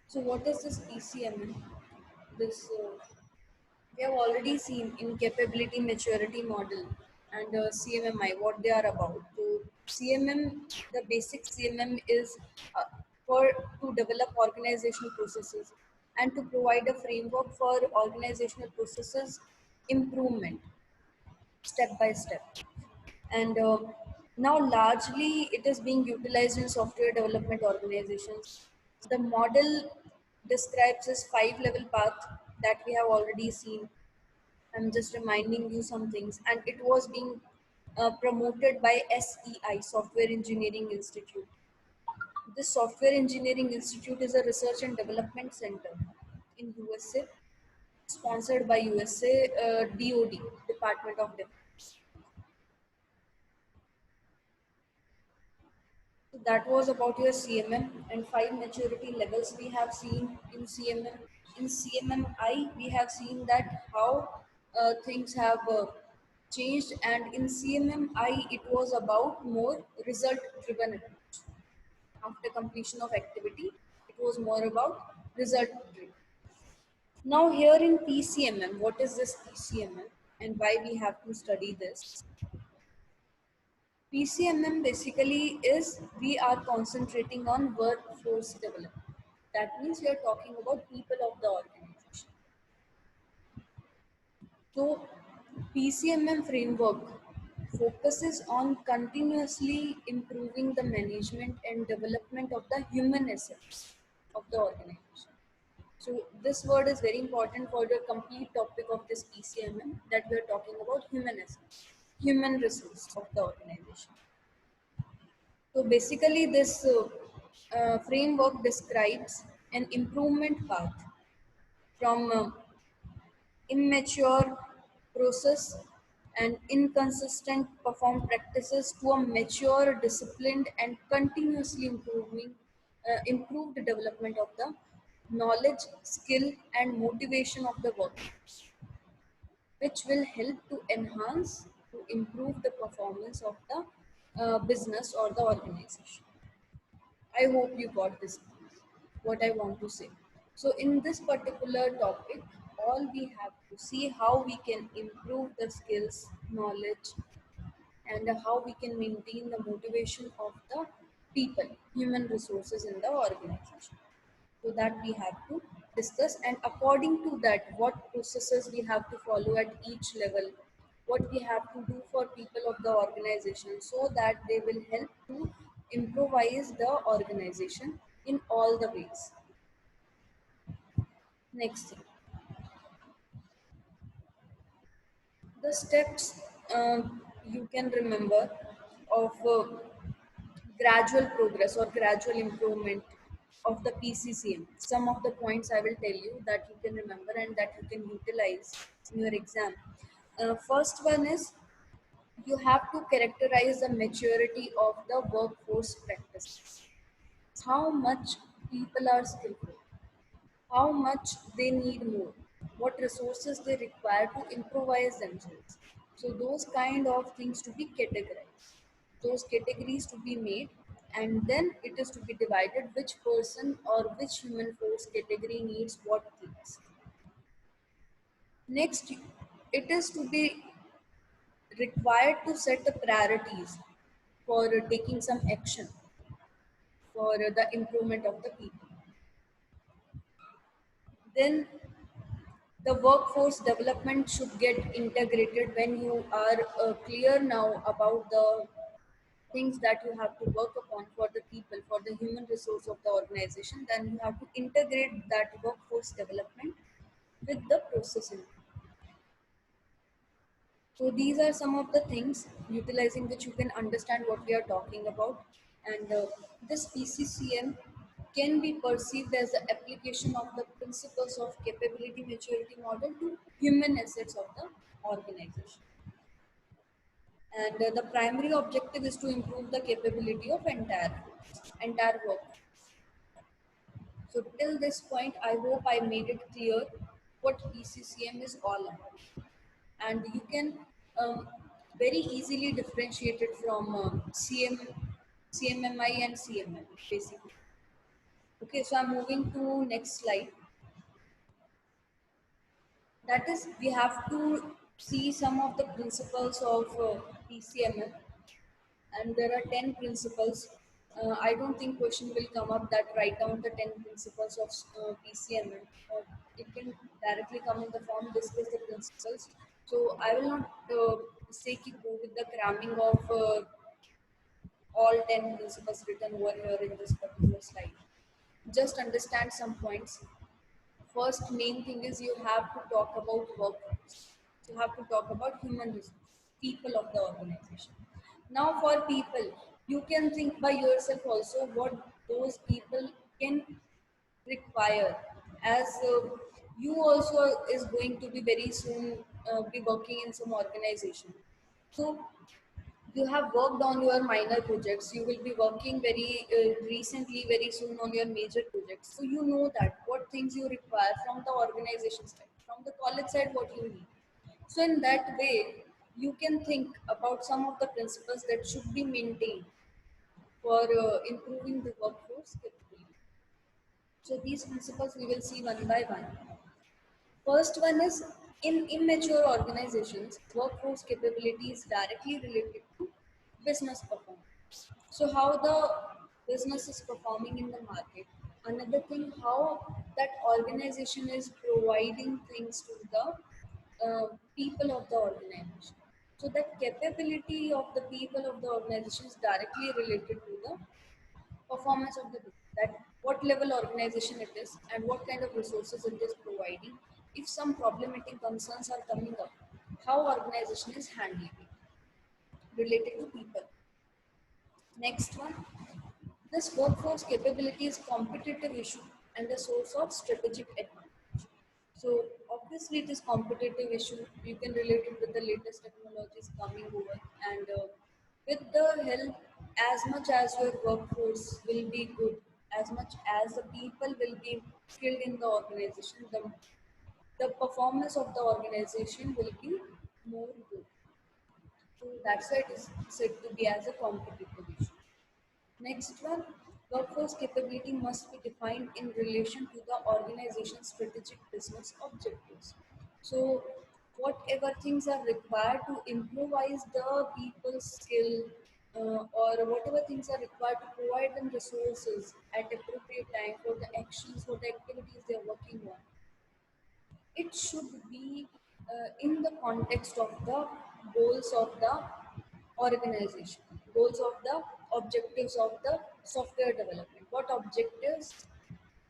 So what is this PCMM? This we have already seen in capability maturity model and CMMI what they are about. So CMM, the basic CMM is uh, for to develop organizational processes and to provide a framework for organizational processes improvement step by step. And now largely it is being utilized in software development organizations. The model describes this five level path that we have already seen. I'm just reminding you some things, and it was being promoted by SEI, Software Engineering Institute. This Software Engineering Institute is a research and development center in USA, sponsored by USA DoD, Department of Defense. So that was about your CMM and five maturity levels we have seen in CMM. In CMMI, we have seen that how things have changed, and in CMMI, it was about more result driven approach. After completion of activity, it was more about result driven. Now, here in PCMM, what is this PCMM and why we have to study this? PCMM basically is we are concentrating on workforce development. That means we are talking about people of the organization. So, PCMM framework focuses on continuously improving the management and development of the human assets of the organization. So, this word is very important for the complete topic of this PCMM that we are talking about human assets, human resource of the organization. So basically, this framework describes an improvement path from immature process and inconsistent performed practices to a mature, disciplined, and continuously improved development of the knowledge, skill, and motivation of the workforce, which will help to enhance to improve the performance of the business or the organization. I hope you got this, what I want to say. So, in this particular topic, all we have to see how we can improve the skills, knowledge, and how we can maintain the motivation of the people, human resources in the organization. So, that we have to discuss, and according to that, what processes we have to follow at each level, what we have to do for people of the organization so that they will help to improvise the organization in all the ways. Next thing, the steps you can remember of gradual progress or gradual improvement of the PCCM. Some of the points I will tell you that you can remember and that you can utilize in your exam. First one is you have to characterize the maturity of the workforce practices. How much people are skillful, how much they need more, what resources they require to improvise themselves. So those kind of things to be categorized, those categories to be made, and then it is to be divided which person or which human force category needs what things. Next, it is to be required to set the priorities for taking some action for the improvement of the people. Then the workforce development should get integrated when you are clear now about the things that you have to work upon for the people, for the human resource of the organization. Then you have to integrate that workforce development with the processing. So these are some of the things utilizing which you can understand what we are talking about. And this PCCM can be perceived as the application of the principles of capability maturity model to human assets of the organization. And the primary objective is to improve the capability of entire work. So till this point, I hope I made it clear what PCCM is all about, and you can um, very easily differentiate it from CMMI and CMM basically. Okay, so I'm moving to next slide. That is, we have to see some of the principles of PCML, and there are 10 principles. I don't think question will come up that write down the 10 principles of PCML. It can directly come in the form discuss the principles. So I will not say ki go with the cramming of all 10 principles written over here in this particular slide. Just understand some points. First main thing is you have to talk about workforce. You have to talk about human resources, people of the organization. Now for people, you can think by yourself also what those people can require, as you also is going to be very soon be working in some organization. So you have worked on your minor projects, you will be working very recently very soon on your major projects, so you know that what things you require from the organization side, from the college side, what you need. So in that way you can think about some of the principles that should be maintained for improving the workforce capability. So these principles we will see one by one. First one is, in immature organizations, workforce capability is directly related to business performance. So how the business is performing in the market. Another thing, how that organization is providing things to the people of the organization. So that capability of the people of the organization is directly related to the performance of the business. That what level organization it is and what kind of resources it is providing. If some problematic concerns are coming up, how organization is handling it related to people. Next one, this workforce capability is competitive issue and a source of strategic advantage. So obviously it is competitive issue. You can relate it with the latest technologies coming over, and with the help, as much as your workforce will be good, as much as the people will be skilled in the organization, the performance of the organization will be more good. So that's why it is said to be as a competitive issue. Next one, workforce capability must be defined in relation to the organization's strategic business objectives. So, whatever things are required to improvise the people's skill, or whatever things are required to provide them resources at appropriate time for the actions, for the activities they are working on, it should be in the context of the goals of the organization, goals of the objectives of the software development, what objectives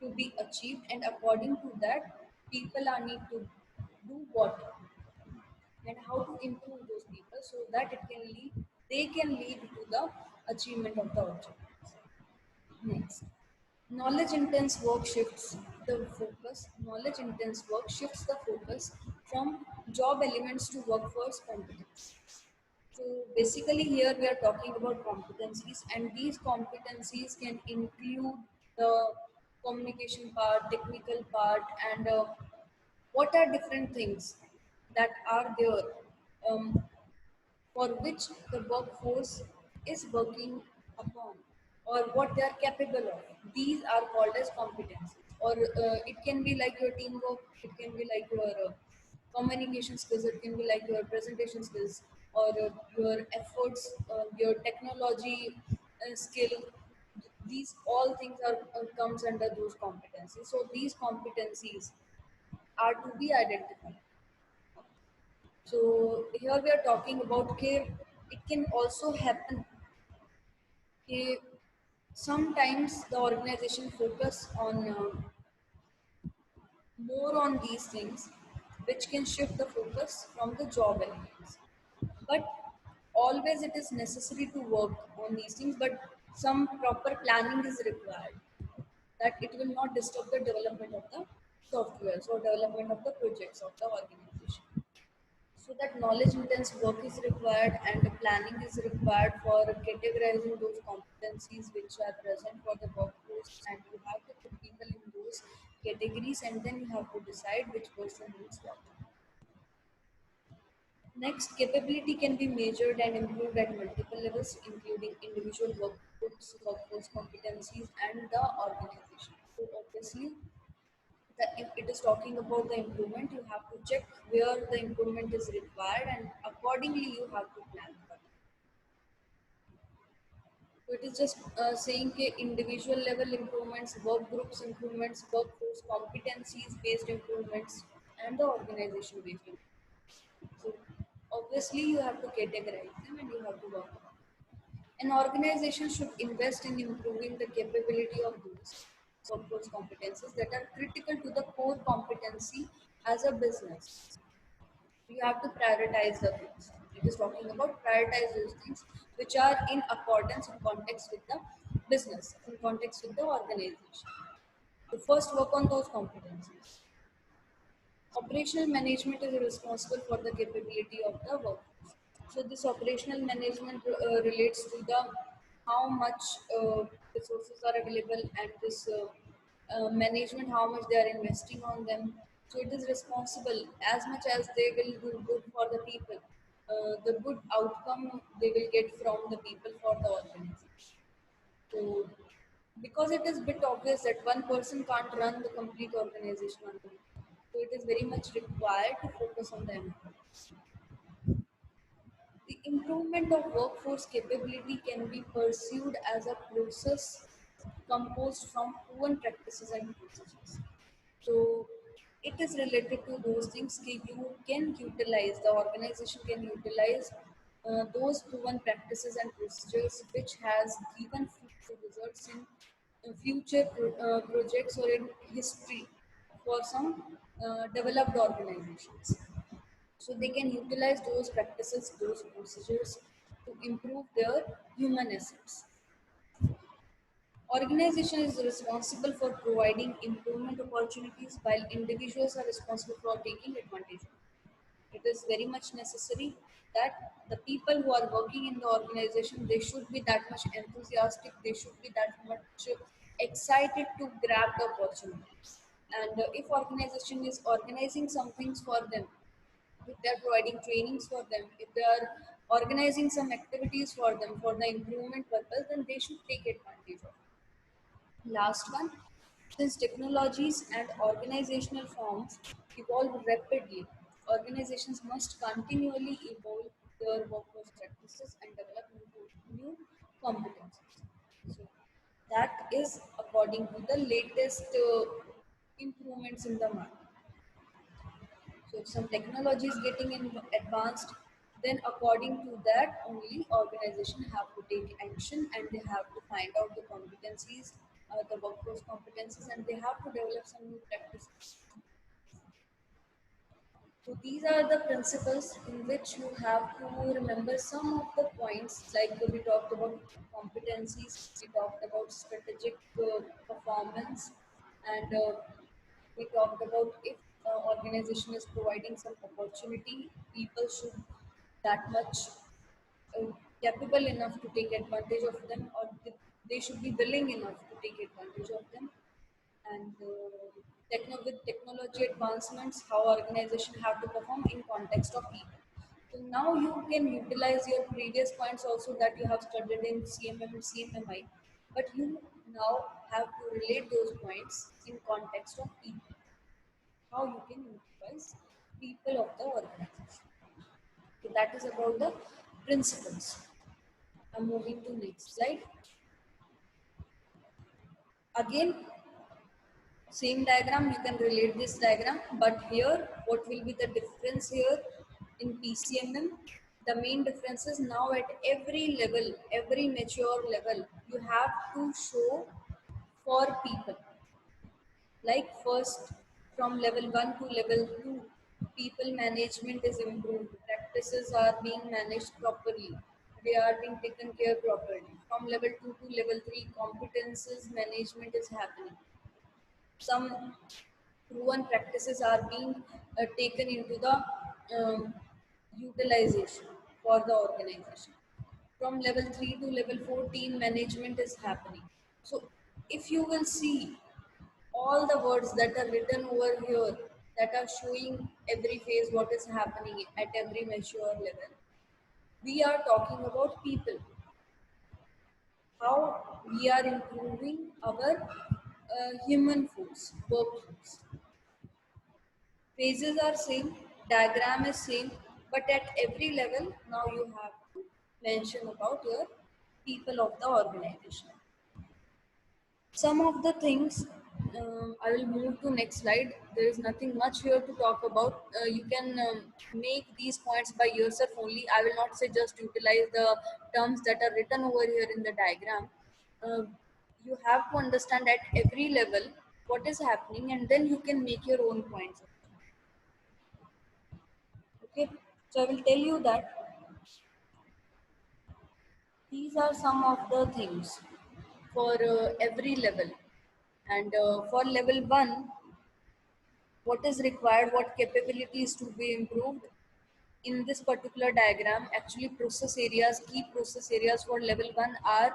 to be achieved, and according to that people are need to do what and how to improve those people so that it can lead, they can lead to the achievement of the objectives. Next, knowledge intense work shifts the focus. Knowledge intense work shifts the focus from job elements to workforce competence. So basically, here we are talking about competencies, and these competencies can include the communication part, technical part, and what are different things that are there, um, for which the workforce is working upon, or what they are capable of. These are called as competencies. Or it can be like your teamwork, it can be like your communication skills, it can be like your presentation skills, or your efforts, your technology skill. These all things are comes under those competencies. So these competencies are to be identified. So here we are talking about care. It can also happen. Okay, sometimes the organization focus on more on these things, which can shift the focus from the job elements. But always it is necessary to work on these things. But some proper planning is required, that it will not disturb the development of the softwares or development of the projects of the organization. So that knowledge intense work is required and the planning is required for categorizing those competencies which are present for the workforce, and you have to put people in those categories and then you have to decide which person needs what. Next, capability can be measured and improved at multiple levels, including individual workforce competencies and the organization. So obviously, if it is talking about the improvement, you have to check where the improvement is required, and accordingly you have to plan for it. So it is just saying individual level improvements, work groups improvements, workforce competencies based improvements, and the organization based improvements. So obviously you have to categorize them and you have to work on them. An organization should invest in improving the capability of those workforce competencies that are critical to the core competency as a business. You have to prioritize the things. It is talking about prioritize those things which are in accordance in context with the business, in context with the organization. So first work on those competencies. Operational management is responsible for the capability of the workforce. So this operational management relates to the how much resources are available, and this management how much they are investing on them. So it is responsible as much as they will do good for the people. The good outcome they will get from the people for the organization. So, because it is bit obvious that one person can't run the complete organization on their own, so it is very much required to focus on the employees. The improvement of workforce capability can be pursued as a process composed from proven practices and procedures. So it is related to those things that you can utilize, the organization can utilize those proven practices and procedures which has given fruitful results in future projects or in history for some developed organizations. So they can utilize those practices, those procedures to improve their human assets. Organization is responsible for providing improvement opportunities while individuals are responsible for taking advantage of it. It is very much necessary that the people who are working in the organization, they should be that much enthusiastic, they should be that much excited to grab the opportunities. And if organization is organizing some things for them, if they are providing trainings for them, if they are organizing some activities for them for the improvement purpose, then they should take advantage of it. Last one, since technologies and organizational forms evolve rapidly, organizations must continually evolve their workforce practices and develop new competencies. So that is according to the latest improvements in the market. So if some technology is getting advanced, then according to that only organization have to take action, and they have to find out the competencies, the workforce competencies, and they have to develop some new practices. So these are the principles in which you have to remember some of the points, like we talked about competencies, we talked about strategic performance, and we talked about if organization is providing some opportunity, people should that much capable enough to take advantage of them, or they should be willing enough to take advantage of them. And with technology advancements, how organization have to perform in context of people. So now you can utilize your previous points also that you have studied in CMM and CMMI, but you now have to relate those points in context of people. How you can utilize people of the organization. So that is about the principles. I'm moving to next slide. Again, same diagram, you can relate this diagram, but here what will be the difference here in PCMM? The main difference is now at every level, every mature level, you have to show for people. Like first, from level 1 to level 2, people management is improved, practices are being managed properly, they are being taken care properly. From level 2 to level 3, competences management is happening. Some proven practices are being taken into the utilization for the organization. From level 3 to level 4, team management is happening. So if you will see all the words that are written over here, that are showing every phase what is happening at every mature level, we are talking about people, how we are improving our human force, workforce. Phases are same, diagram is same, but at every level now you have to mention about your people of the organization. Some of the things, I will move to next slide. There is nothing much here to talk about. You can make these points by yourself only. I will not say just utilize the terms that are written over here in the diagram. Uh, you have to understand at every level what is happening, and then you can make your own points. Okay, so I will tell you that these are some of the things for every level. And for level 1, what is required, what capabilities to be improved in this particular diagram. Actually, process areas, key process areas for level 1 are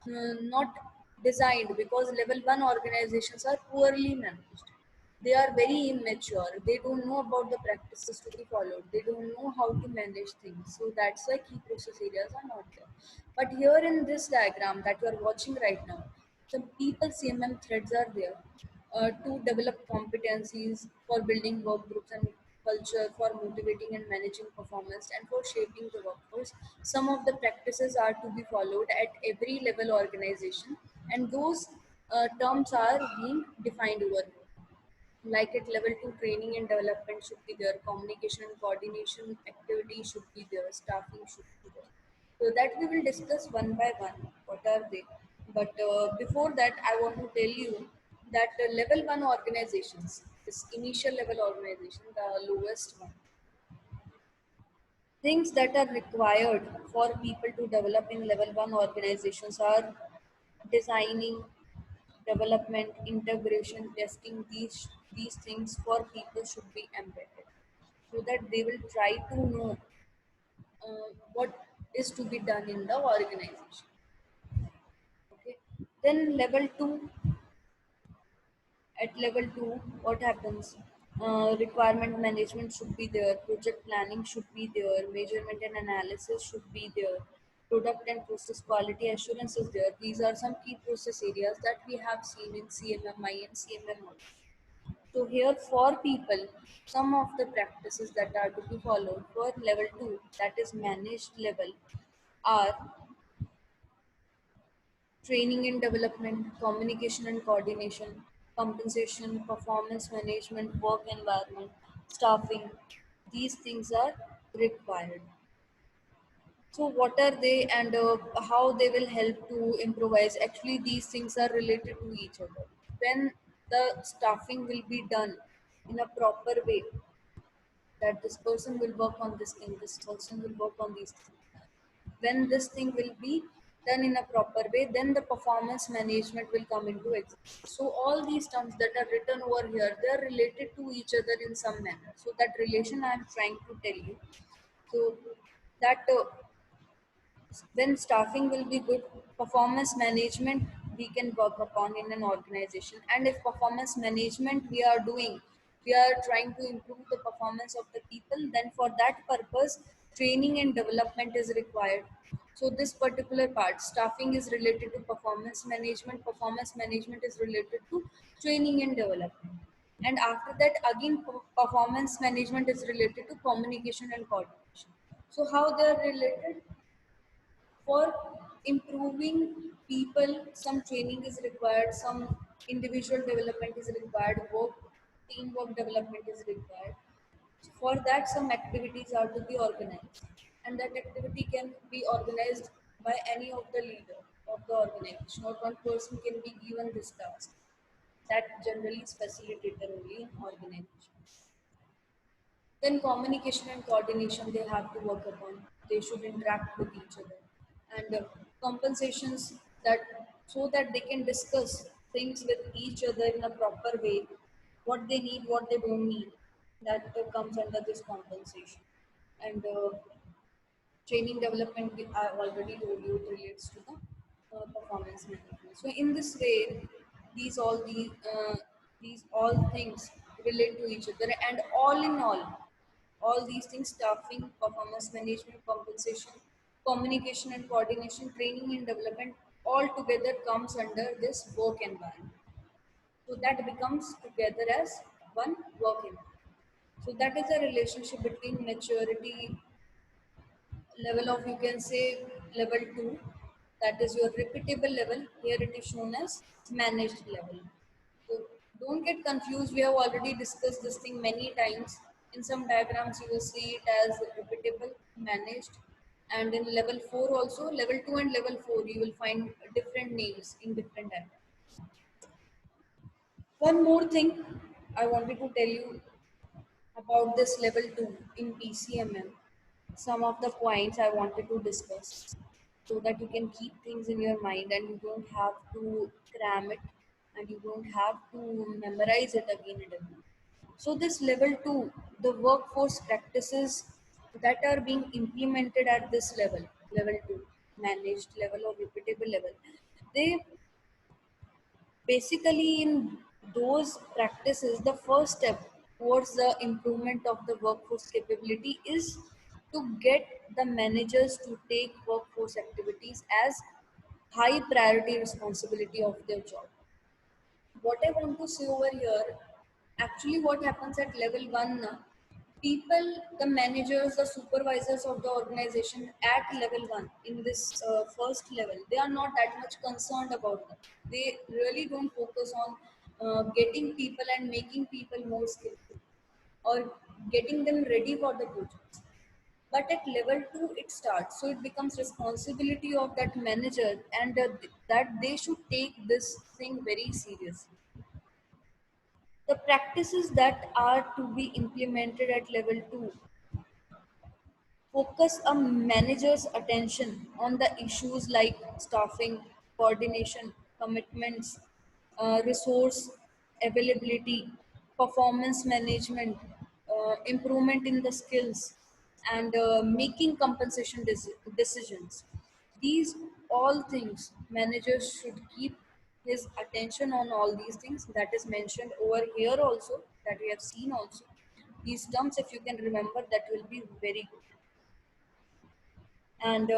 not designed because level 1 organizations are poorly managed. They are very immature. They don't know about the practices to be followed. They don't know how to manage things. So that's why key process areas are not there. But here in this diagram that you are watching right now, some people CMM threads are there to develop competencies for building work groups and culture, for motivating and managing performance, and for shaping the workforce. Some of the practices are to be followed at every level organization, and those terms are being defined over here. Like at level 2, training and development should be there, communication and coordination activity should be there, staffing should be there. So that we will discuss one by one what are they. But before that, I want to tell you that level 1 organizations, this initial level organization, the lowest one, things that are required for people to develop in level 1 organizations are designing, development, integration, testing. These things for people should be embedded so that they will try to know what is to be done in the organization. Okay. Then level 2, at level 2, what happens? Requirement management should be there, project planning should be there, measurement and analysis should be there, product and process quality assurance is there. These are some key process areas that we have seen in CMMI and CMM also. So here for people, some of the practices that are to be followed for level 2, that is managed level, are training and development, communication and coordination, compensation, performance management, work environment, staffing. These things are required. So, what are they, and how they will help to improvise? Actually, these things are related to each other. When the staffing will be done in a proper way, that this person will work on this thing, this person will work on these things. When this thing will be done in a proper way, then the performance management will come into existence. So all these terms that are written over here, they are related to each other in some manner. So that relation I am trying to tell you. So that when staffing will be good, performance management we can work upon in an organization. And if performance management we are doing, we are trying to improve the performance of the people, then for that purpose training and development is required. So this particular part, staffing is related to performance management is related to training and development, and after that again performance management is related to communication and coordination. So how they are related? For improving people, some training is required, some individual development is required, work teamwork development is required. So for that, some activities are to be organized, and that activity can be organized by any of the leader of the organization, or one person can be given this task. That generally is facilitated only in organization. Then communication and coordination they have to work upon. They should interact with each other, and compensations, that so that they can discuss things with each other in a proper way. What they need, what they don't need, that comes under this compensation. And training development, I already told you, it relates to the performance management. So in this way, these all things relate to each other, and all in all these things, staffing, performance management, compensation, communication and coordination, training and development, all together comes under this work environment. So that becomes together as one work in. So that is a relationship between maturity level of, you can say, level 2, that is your repeatable level. Here it is shown as managed level. So don't get confused, we have already discussed this thing many times. In some diagrams you will see it as repeatable, managed, and in level 4 also, level 2 and level 4, you will find different names in different diagrams. One more thing I wanted to tell you about this level 2 in PCMM, some of the points I wanted to discuss so that you can keep things in your mind and you don't have to cram it and you don't have to memorize it again and again. So, this level 2, the workforce practices that are being implemented at this level, level 2, managed level or repeatable level, they basically, in those practices, the first step towards the improvement of the workforce capability is to get the managers to take workforce activities as high priority responsibility of their job. What I want to say over here, actually, what happens at level 1, people, the managers, the supervisors of the organization at level 1 in this first level, they are not that much concerned about them. They really don't focus on getting people and making people more skillful or getting them ready for the projects. But at level 2, it starts. So it becomes responsibility of that manager, and that they should take this thing very seriously. The practices that are to be implemented at level 2 focus a manager's attention on the issues like staffing, coordination, commitments, resource availability, performance management, improvement in the skills, and making compensation decisions. These all things, managers should keep his attention on all these things that is mentioned over here also, that we have seen also. These terms, if you can remember, that will be very good. And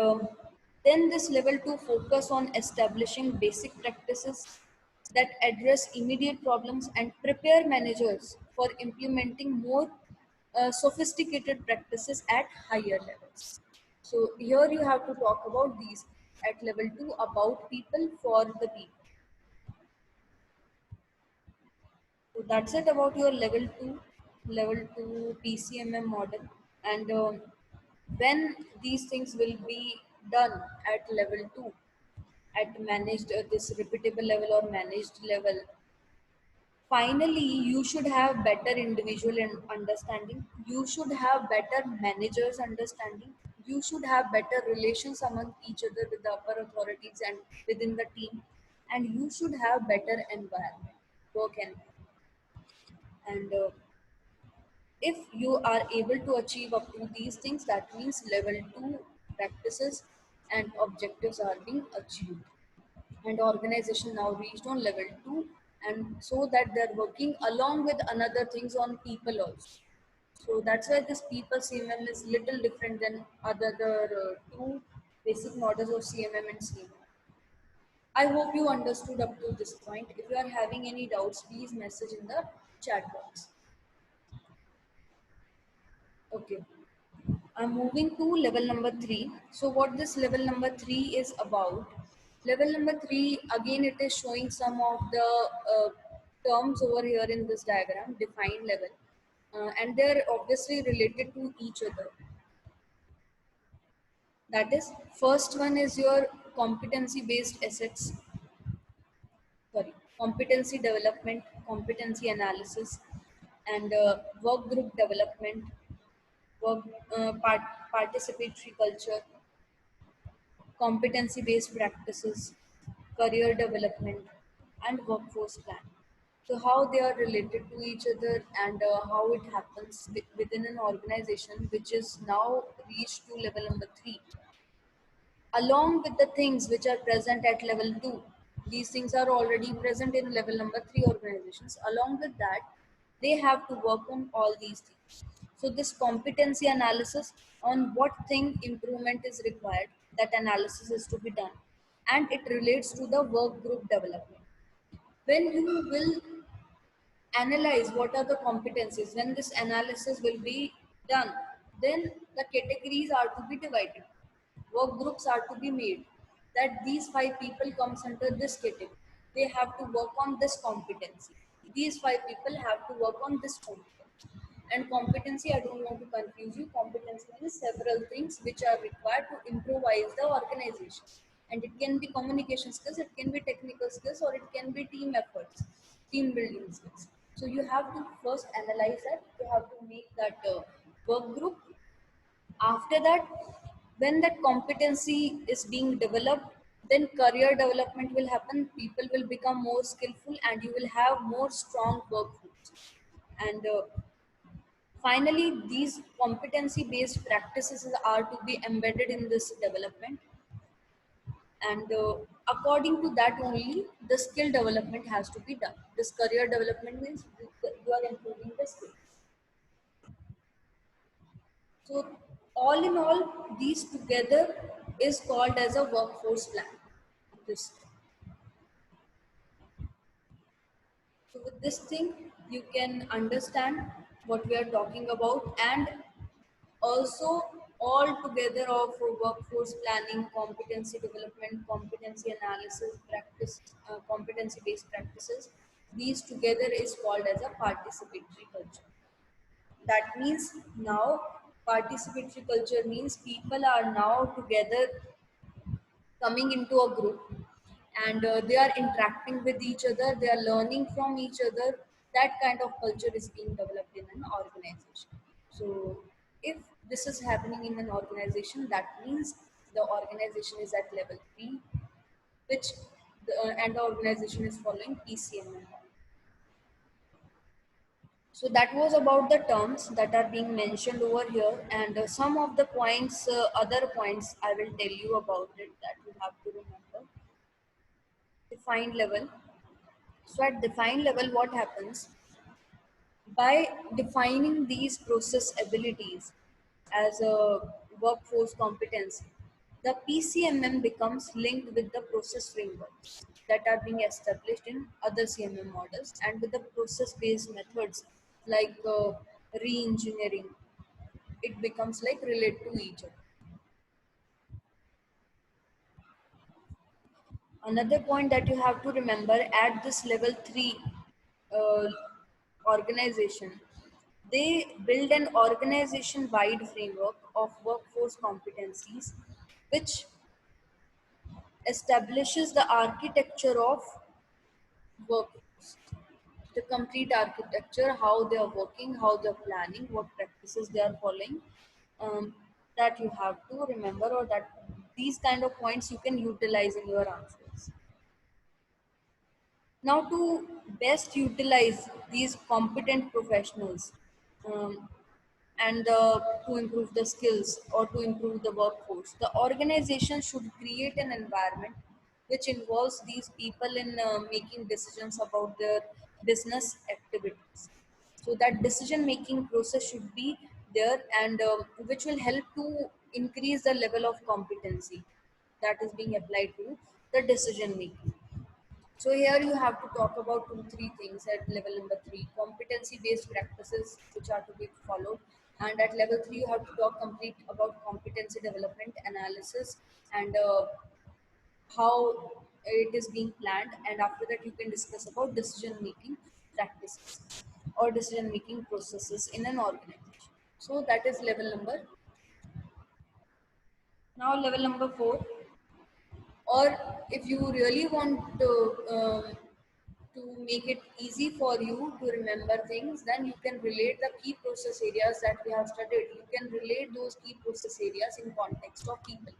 then this level 2 focus on establishing basic practices that address immediate problems and prepare managers for implementing more sophisticated practices at higher levels. So here you have to talk about these at level 2, about people for the people. So that's it about your level 2 PCMM model. And when these things will be done at level 2, at managed, this repeatable level or managed level, finally you should have better individual understanding, you should have better managers understanding, you should have better relations among each other with the upper authorities and within the team, and you should have better environment, work environment. And if you are able to achieve up to these things, that means level 2 practices and objectives are being achieved, and organization now reached on level 2, and so that they're working along with another things on people also. So that's why this people CMM is little different than other two basic models of CMM and CMM. I hope you understood up to this point. If you are having any doubts, please message in the chat box. Okay. I'm moving to level number 3. So what this level number 3 is about? Level number 3, again it is showing some of the terms over here in this diagram, defined level. And they're obviously related to each other. That is, first one is your competency based assets, sorry, competency development, competency analysis, and work group development, work participatory culture, competency based practices, career development, and workforce plan. So, how they are related to each other, and how it happens within an organization which is now reached to level number 3, along with the things which are present at level 2. These things are already present in level number 3 organizations. Along with that, they have to work on all these things. So this competency analysis, on what thing improvement is required, that analysis is to be done, and it relates to the work group development. When you will analyze what are the competencies. When this analysis will be done, then the categories are to be divided, work groups are to be made, that these five people comes under this category, they have to work on this competency, these five people have to work on this competency. And competency, I don't want to confuse you, competency means several things which are required to improvise the organization. And it can be communication skills, it can be technical skills, or it can be team efforts, team building skills. So you have to first analyze that, you have to make that work group. After that, when that competency is being developed, then career development will happen, people will become more skillful, and you will have more strong workforce. And finally, these competency based practices are to be embedded in this development, and according to that only the skill development has to be done. This career development means you are improving the skill. So all in all, these together is called as a workforce plan. This, so with this thing you can understand what we are talking about. And also, all together of workforce planning, competency development, competency analysis practice, competency based practices, these together is called as a participatory culture. That means now participatory culture means people are now together coming into a group, and they are interacting with each other, they are learning from each other. That kind of culture is being developed in an organization. So if this is happening in an organization, that means the organization is at level 3, which and the organization is following PCMM. So that was about the terms that are being mentioned over here, and some of the points, other points I will tell you about it that you have to remember. Defined level. So at defined level, what happens? By defining these process abilities as a workforce competency, the PCMM becomes linked with the process frameworks that are being established in other CMM models, and with the process-based methods like re-engineering. It becomes like relate to each other. Another point that you have to remember, at this level 3 uh, organization, they build an organization wide framework of workforce competencies which establishes the architecture of workforce, the complete architecture, how they are working, how they are planning, what practices they are following. um, that you have to remember, or that these kind of points you can utilize in your answers. Now, to best utilize these competent professionals, um, and to improve the skills or to improve the workforce, the organization should create an environment which involves these people in making decisions about their business activities. So that decision making process should be there, and which will help to increase the level of competency that is being applied to the decision making. So here you have to talk about two, three things at level number 3, competency-based practices which are to be followed. And at level 3, you have to talk complete about competency development analysis, and how it is being planned. And after that, you can discuss about decision-making practices or decision-making processes in an organization. So that is level number. Now level number 4, or if you really want to make it easy for you to remember things, then you can relate the key process areas that we have studied. You can relate those key process areas in context of people.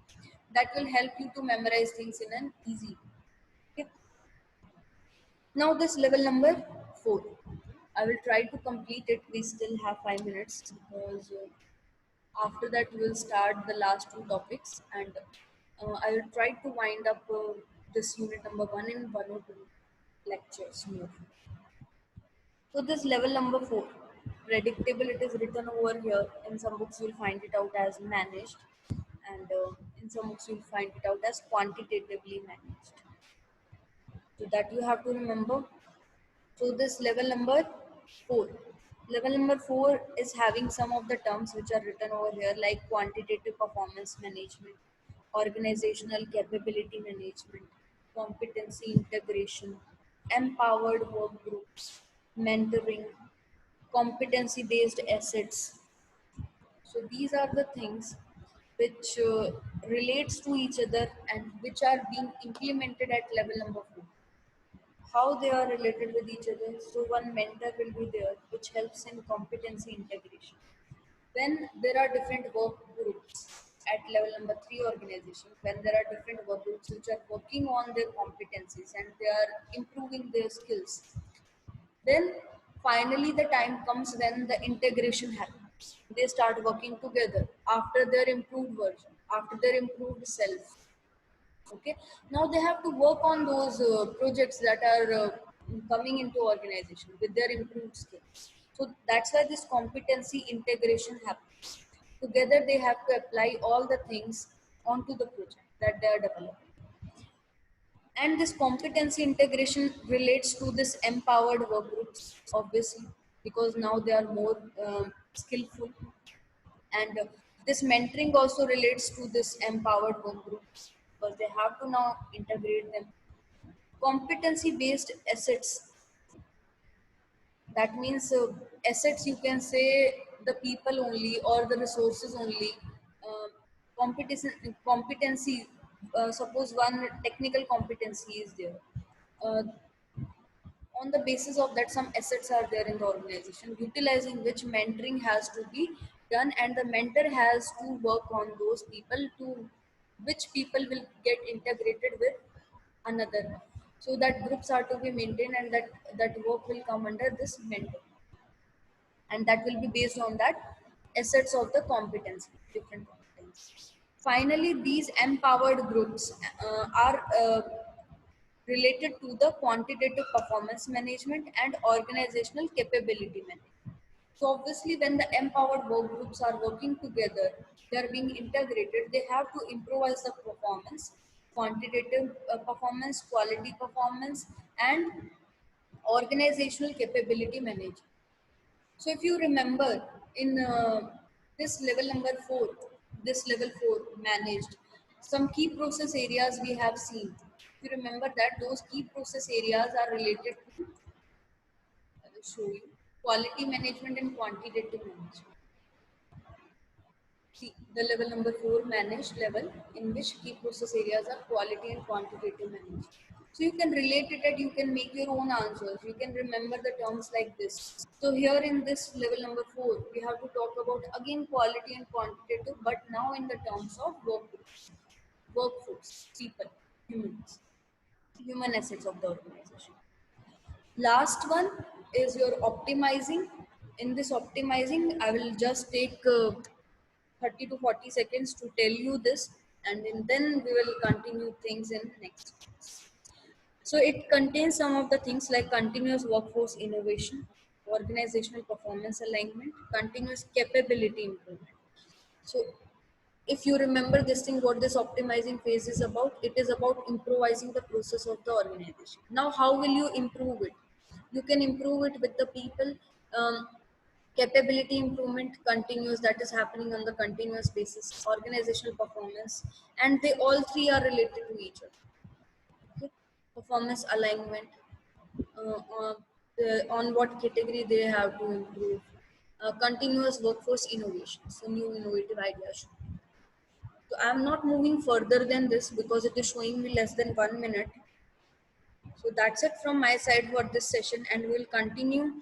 That will help you to memorize things in an easy way. Okay. Now this level number 4, I will try to complete it. We still have 5 minutes, because after that we will start the last two topics, and I will try to wind up this unit number 1 in 1 or 2 lectures more. So this level number 4, predictable, it is written over here. In some books you'll find it out as managed, and in some books you'll find it out as quantitatively managed. So that you have to remember. So this level number 4. Level number 4 is having some of the terms which are written over here, like quantitative performance management, organizational capability management, competency integration, empowered work groups, mentoring, competency based assets. So these are the things which relates to each other and which are being implemented at level number 4. How they are related with each other? So one mentor will be there which helps in competency integration. When there are different work groups at level number 3 organization, when there are different work groups which are working on their competencies and they are improving their skills, then finally the time comes when the integration happens. They start working together after their improved version, after their improved self. Okay, now they have to work on those projects that are coming into organization with their improved skills. So that's why this competency integration happens. Together they have to apply all the things onto the project that they are developing. And this competency integration relates to this empowered work groups, obviously, because now they are more skillful. And this mentoring also relates to this empowered work groups because they have to now integrate them. Competency based assets, that means assets, you can say the people only or the resources only. uh, competency, suppose one technical competency is there. uh, on the basis of that, some assets are there in the organization utilizing which mentoring has to be done, and the mentor has to work on those people to which people will get integrated with another, so that groups are to be maintained and that work will come under this mentor, and that will be based on that assets of the competency, different competencies. Finally, these empowered groups are related to the quantitative performance management and organizational capability management. So obviously, when the empowered work groups are working together, they are being integrated, they have to improvise the performance, quantitative performance, quality performance, and organizational capability management. So if you remember in this level number 4, this level 4 managed, some key process areas we have seen. If you remember that, those key process areas are related to, I will show you, quality management and quantitative management. See, the level number 4 managed level in which key process areas are quality and quantitative management. So you can relate it and you can make your own answers. You can remember the terms like this. So here in this level number 4, we have to talk about again quality and quantitative, but now in the terms of workforce, people, humans, human assets of the organization. Last one is your optimizing. In this optimizing, I will just take 30 to 40 seconds to tell you this, and then we will continue things in next class. So it contains some of the things like continuous workforce innovation, organizational performance alignment, continuous capability improvement. So if you remember this thing, what this optimizing phase is about, it is about improvising the process of the organization. Now, how will you improve it? You can improve it with the people. Capability improvement continuous, that is happening on the continuous basis, organizational performance, and they all three are related to each other. Okay. Performance alignment, uh, on what category they have to improve, continuous workforce innovation, so new innovative ideas. So I'm not moving further than this because it is showing me less than 1 minute. So that's it from my side for this session, and we'll continue